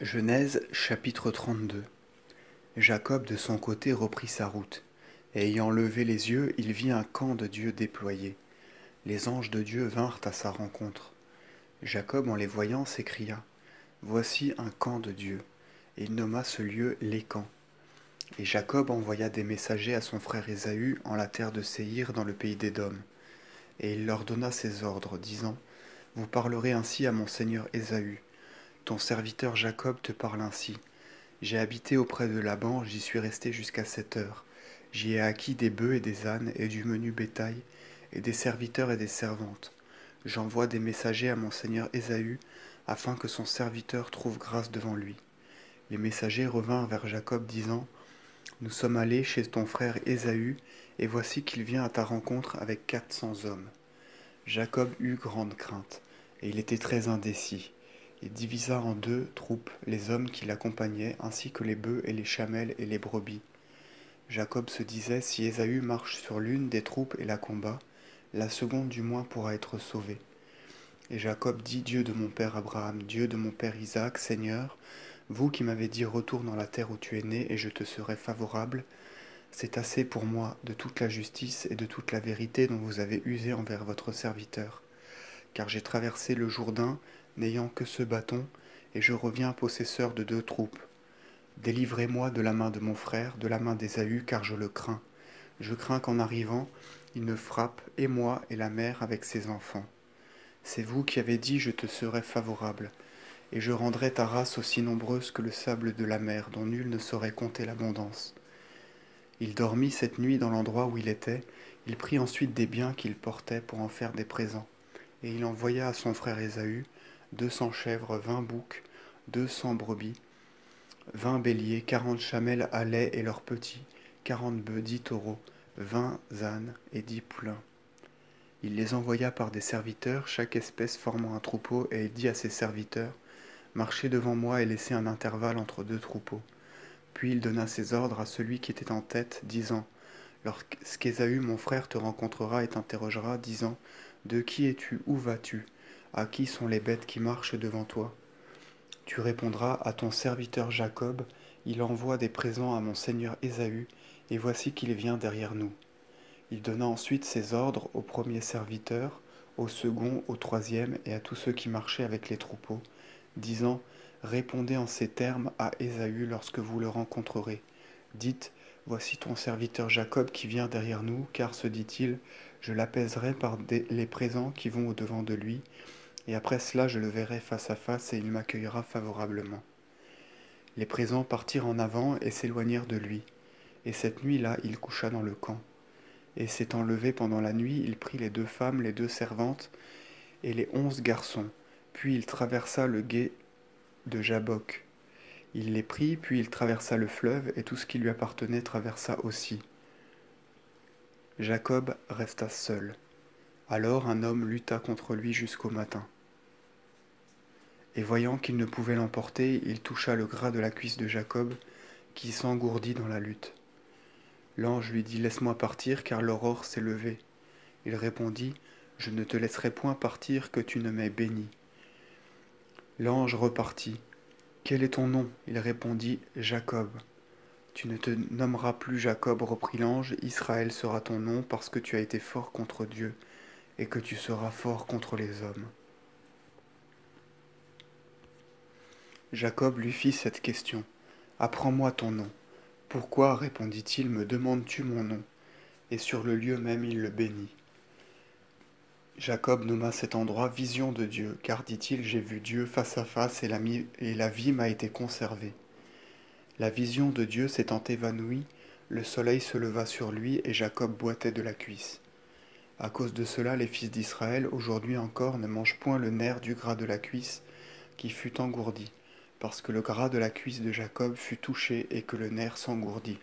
Genèse chapitre 32. Jacob de son côté reprit sa route, et ayant levé les yeux, il vit un camp de Dieu déployé. Les anges de Dieu vinrent à sa rencontre. Jacob, en les voyant, s'écria: Voici un camp de Dieu. Et il nomma ce lieu les camps. Et Jacob envoya des messagers à son frère Ésaü en la terre de Séhir dans le pays d'Édom. Et il leur donna ces ordres, disant: Vous parlerez ainsi à mon seigneur Ésaü. Ton serviteur Jacob te parle ainsi. J'ai habité auprès de Laban, j'y suis resté jusqu'à 7 heures. J'y ai acquis des bœufs et des ânes et du menu bétail, et des serviteurs et des servantes. J'envoie des messagers à mon seigneur Ésaü, afin que son serviteur trouve grâce devant lui. Les messagers revinrent vers Jacob, disant: Nous sommes allés chez ton frère Ésaü, et voici qu'il vient à ta rencontre avec 400 hommes. Jacob eut grande crainte, et il était très indécis. Il divisa en 2 troupes les hommes qui l'accompagnaient, ainsi que les bœufs et les chamelles et les brebis. Jacob se disait: Si Ésaü marche sur l'une des troupes et la combat, la seconde du moins pourra être sauvée. Et Jacob dit: Dieu de mon père Abraham, Dieu de mon père Isaac, Seigneur, vous qui m'avez dit: Retourne dans la terre où tu es né, et je te serai favorable, c'est assez pour moi de toute la justice et de toute la vérité dont vous avez usé envers votre serviteur. Car j'ai traversé le Jourdain, n'ayant que ce bâton, et je reviens possesseur de 2 troupes. Délivrez-moi de la main de mon frère, de la main d'Ésaü, car je le crains. Je crains qu'en arrivant, il ne frappe, et moi et la mère avec ses enfants. C'est vous qui avez dit: Je te serai favorable, et je rendrai ta race aussi nombreuse que le sable de la mer, dont nul ne saurait compter l'abondance. Il dormit cette nuit dans l'endroit où il était, il prit ensuite des biens qu'il portait pour en faire des présents. Et il envoya à son frère Ésaü 200 chèvres, 20 boucs, 200 brebis, 20 béliers, 40 chamelles à lait et leurs petits, 40 bœufs, 10 taureaux, 20 ânes et 10 poulains. Il les envoya par des serviteurs, chaque espèce formant un troupeau, et il dit à ses serviteurs: Marchez devant moi et laissez un intervalle entre 2 troupeaux. Puis il donna ses ordres à celui qui était en tête, disant: Lorsqu'Ésaü mon frère te rencontrera et t'interrogera, disant: De qui es-tu? Où vas-tu? À qui sont les bêtes qui marchent devant toi? Tu répondras: À ton serviteur Jacob, il envoie des présents à mon seigneur Ésaü, et voici qu'il vient derrière nous. Il donna ensuite ses ordres au premier serviteur, au second, au troisième, et à tous ceux qui marchaient avec les troupeaux, disant: Répondez en ces termes à Ésaü lorsque vous le rencontrerez. Dites: Voici ton serviteur Jacob qui vient derrière nous, car, se dit-il, je l'apaiserai par les présents qui vont au-devant de lui, et après cela je le verrai face à face, et il m'accueillera favorablement. Les présents partirent en avant et s'éloignèrent de lui, et cette nuit-là il coucha dans le camp. Et s'étant levé pendant la nuit, il prit les 2 femmes, les 2 servantes, et les 11 garçons, puis il traversa le gué de Jabbok. Il les prit, puis il traversa le fleuve, et tout ce qui lui appartenait traversa aussi. Jacob resta seul. Alors un homme lutta contre lui jusqu'au matin. Et voyant qu'il ne pouvait l'emporter, il toucha le gras de la cuisse de Jacob, qui s'engourdit dans la lutte. L'ange lui dit: Laisse-moi partir, car l'aurore s'est levée. Il répondit: Je ne te laisserai point partir que tu ne m'aies béni. L'ange repartit. Quel est ton nom? Il répondit: Jacob. Tu ne te nommeras plus Jacob, reprit l'ange, Israël sera ton nom, parce que tu as été fort contre Dieu, et que tu seras fort contre les hommes. Jacob lui fit cette question: Apprends-moi ton nom. Pourquoi, répondit-il, me demandes-tu mon nom? Et sur le lieu même il le bénit. Jacob nomma cet endroit vision de Dieu, car, dit-il, j'ai vu Dieu face à face, et la vie m'a été conservée. La vision de Dieu s'étant évanouie, le soleil se leva sur lui, et Jacob boitait de la cuisse. À cause de cela, les fils d'Israël, aujourd'hui encore, ne mangent point le nerf du gras de la cuisse qui fut engourdi, parce que le gras de la cuisse de Jacob fut touché et que le nerf s'engourdit.